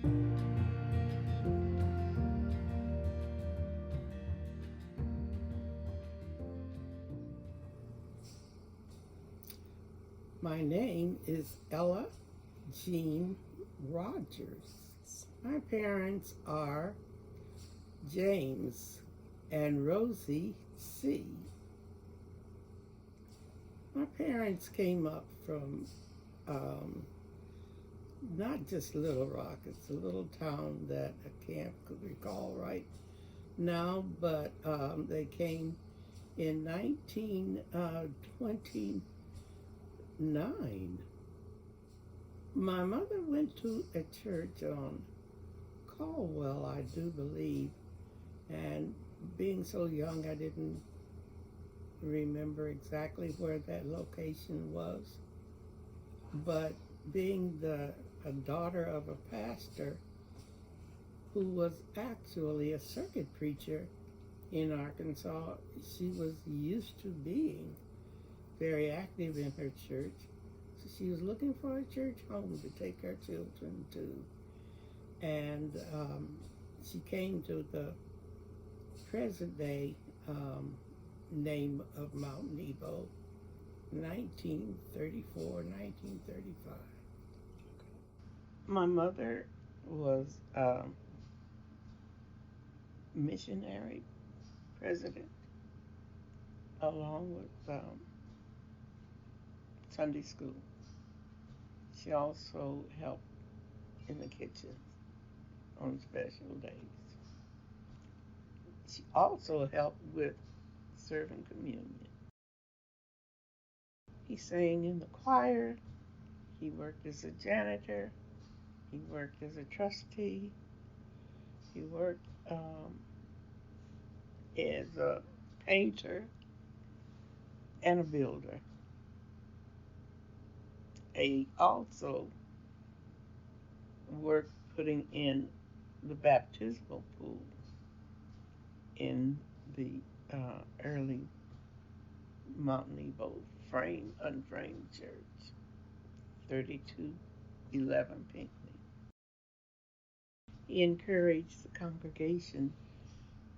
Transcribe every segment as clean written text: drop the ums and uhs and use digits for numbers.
My name is Ella Jean Rogers. My parents are James and Rosie C. My parents came up from not just Little Rock, it's a little town that I can't recall right now, but they came in 1929. My mother went to a church on Caldwell, I do believe, and being so young, I didn't remember exactly where that location was. But being a daughter of a pastor who was actually a circuit preacher in Arkansas, she was used to being very active in her church. So she was looking for a church home to take her children to. And she came to the present day name of Mount Nebo, 1934, 1935. My mother was missionary president, along with Sunday school. She also helped in the kitchen on special days. She also helped with serving communion. He sang in the choir. He worked as a janitor. He worked as a trustee. He worked as a painter and a builder. He also worked putting in the baptismal pool in the early Mount Nebo unframed church, 3211 Pinckney. He encouraged the congregation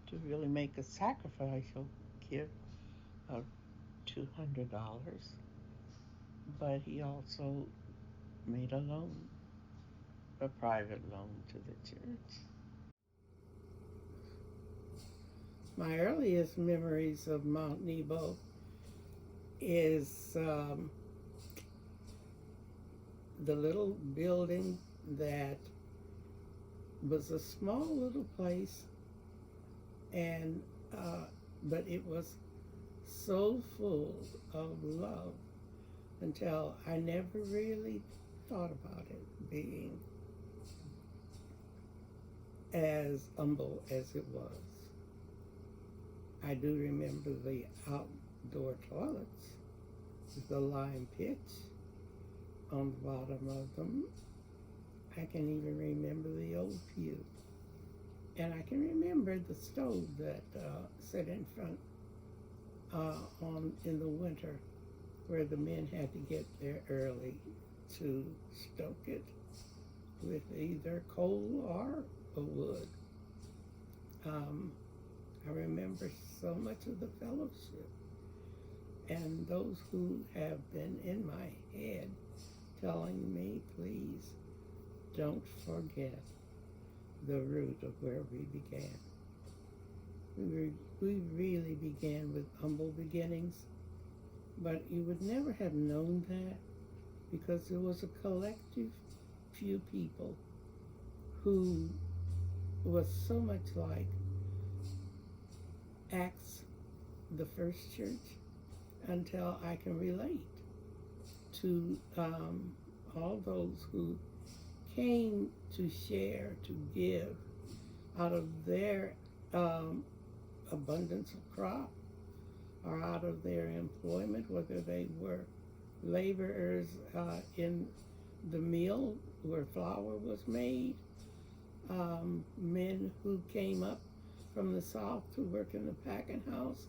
to really make a sacrificial gift of $200, but he also made a private loan to the church. My earliest memories of Mount Nebo is the little building that was a small little place, and but it was so full of love until I never really thought about it being as humble as it was. I do remember the outdoor toilets, the lime pitch on the bottom of them. I can even remember the old pew. And I can remember the stove that sat in front in the winter, where the men had to get there early to stoke it with either coal or wood. I remember so much of the fellowship, and those who have been in my head telling me, please don't forget the root of where we began. We really began with humble beginnings, but you would never have known that because it was a collective few people who was so much like Acts, the first church, until I can relate to all those who came to share, to give out of their abundance of crop or out of their employment, whether they were laborers in the mill where flour was made, men who came up from the south to work in the packing house,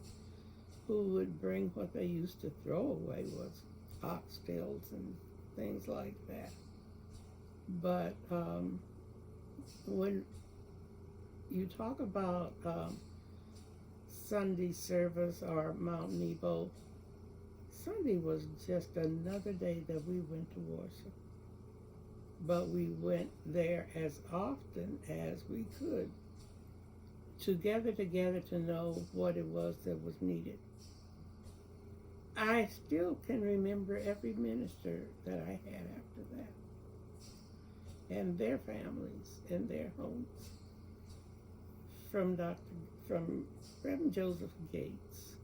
who would bring what they used to throw away was oxtails and things like that. But when you talk about Sunday service or Mount Nebo, Sunday was just another day that we went to worship. But we went there as often as we could to gather together to know what it was that was needed. I still can remember every minister that I had after that, and their families and their homes. From Reverend Joseph Gates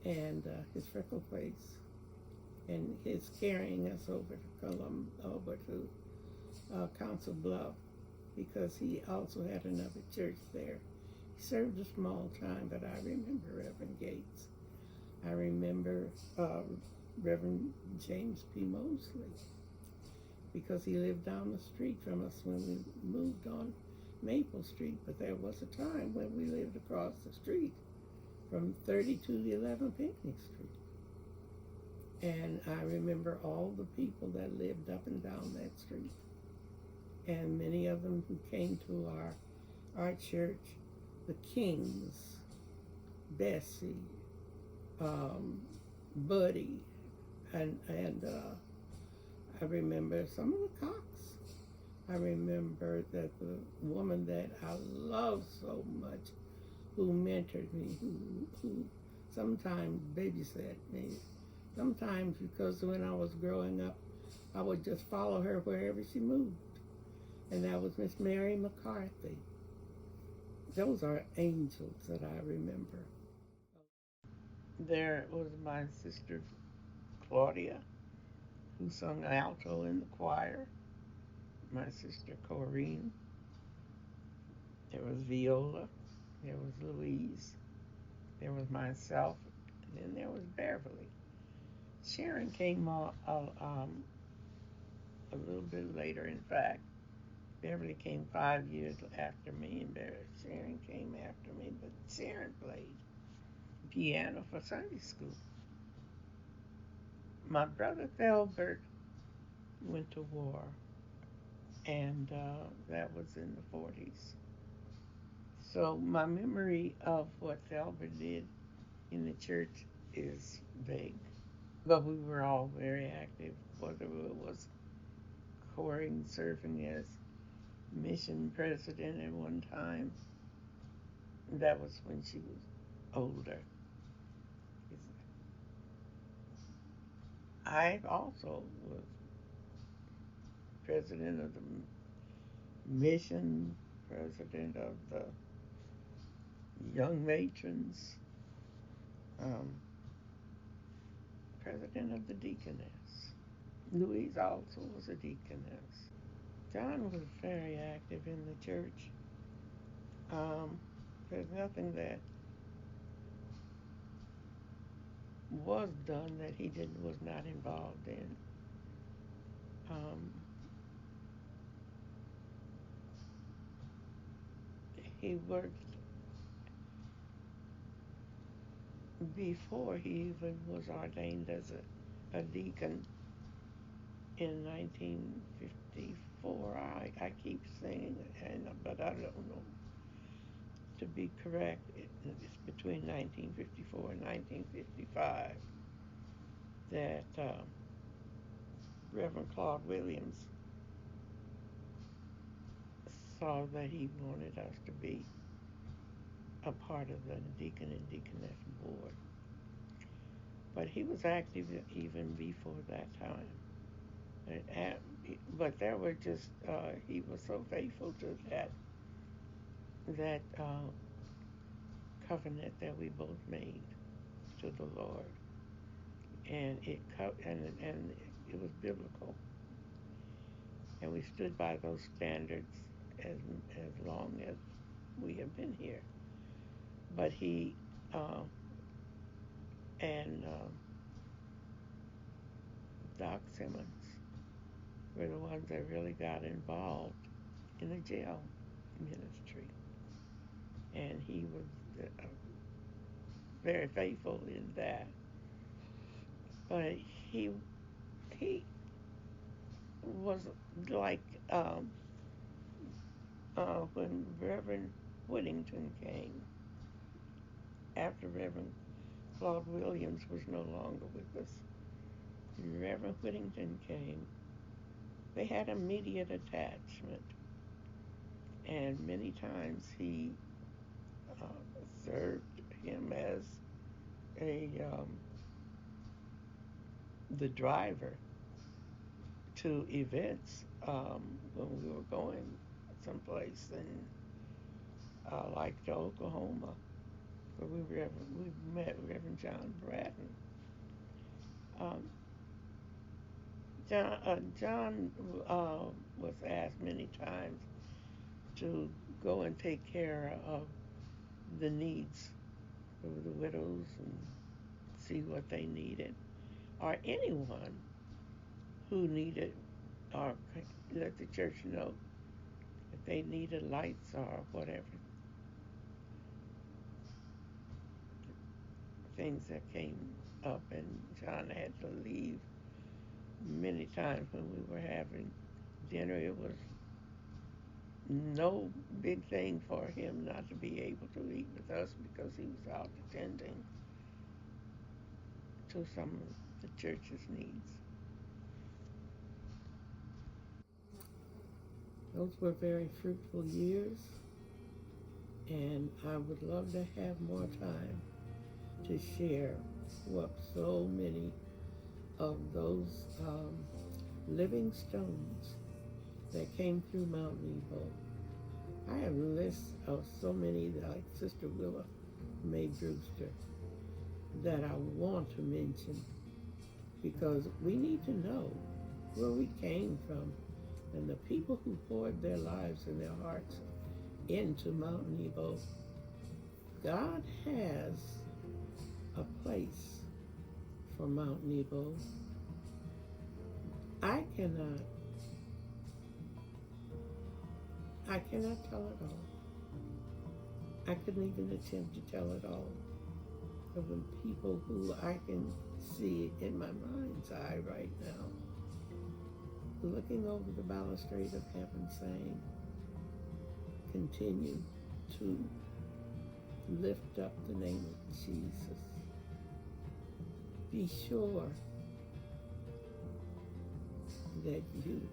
and his freckle face, and his carrying us over to Council Bluff, because he also had another church there. He served a small time, but I remember Reverend Gates. I remember Reverend James P. Mosley, because he lived down the street from us when we moved on Maple Street, but there was a time when we lived across the street from 3211 Pinckney Street. And I remember all the people that lived up and down that street, and many of them who came to our church, the Kings, Bessie, Buddy, and I remember some of the Cox. I remember that the woman that I love so much, who mentored me, who sometimes babysat me, sometimes because when I was growing up, I would just follow her wherever she moved, and that was Miss Mary McCarthy. Those are angels that I remember. There was my sister Claudia, who sung alto in the choir, my sister Corrine, there was Viola, there was Louise, there was myself, and then there was Beverly. Sharon came a little bit later, in fact. Beverly came 5 years after me, and Sharon came after me, but Sharon played piano for Sunday school. My brother Thelbert went to war, and that was in the 40s. So my memory of what Thelbert did in the church is vague. But we were all very active, whether it was Coring serving as mission president at one time. That was when she was older. I also was president of the mission, president of the young matrons, um, president of the deaconess. Louise also was a deaconess. John was very active in the church. Um, there's nothing that was done that he didn't was not involved in. Um, he worked before he even was ordained as a deacon in 1954. I keep saying it, but I don't know. To be correct, it's between 1954 and 1955 that Reverend Claude Williams saw that he wanted us to be a part of the deacon and deaconess board. But he was active even before that time. But there were just, he was so faithful to that covenant that we both made to the Lord. And and it was biblical. And we stood by those standards as, as long as we have been here. But he and Doc Simmons were the ones that really got involved in the jail ministry. And he was very faithful in that. But he was like when Reverend Whittington came, after Reverend Claude Williams was no longer with us, Reverend Whittington came, they had immediate attachment. And many times he uh, served him as a the driver to events when we were going someplace in like to Oklahoma, where we met Reverend John Bratton. Um, John was asked many times to go and take care of the needs of the widows and see what they needed, or anyone who needed, or let the church know if they needed lights or whatever things that came up. And John had to leave many times when we were having dinner. It was no big thing for him not to be able to eat with us because he was out attending to some of the church's needs. Those were very fruitful years, and I would love to have more time to share what so many of those living stones that came through Mount Nebo. I have lists of so many, like Sister Willa Mae Brewster, that I want to mention because we need to know where we came from and the people who poured their lives and their hearts into Mount Nebo. God has a place for Mount Nebo. I cannot tell it all. I couldn't even attempt to tell it all of the people who I can see in my mind's eye right now, looking over the balustrade of heaven saying, continue to lift up the name of Jesus. Be sure that you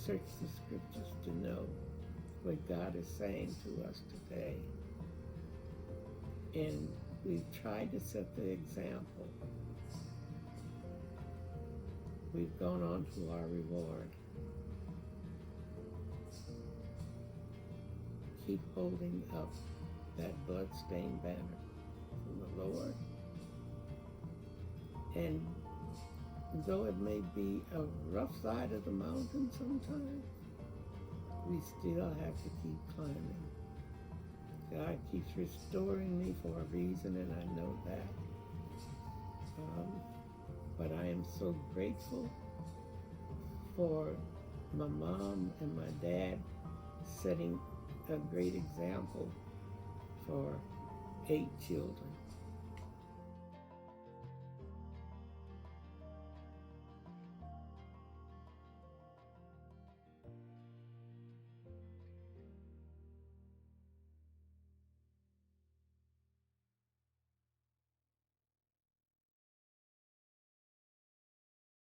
search the scriptures to know what God is saying to us today. And we've tried to set the example. We've gone on to our reward. Keep holding up that blood-stained banner from the Lord. And though it may be a rough side of the mountain sometimes, we still have to keep climbing. God keeps restoring me for a reason, and I know that. But I am so grateful for my mom and my dad setting a great example for 8 children.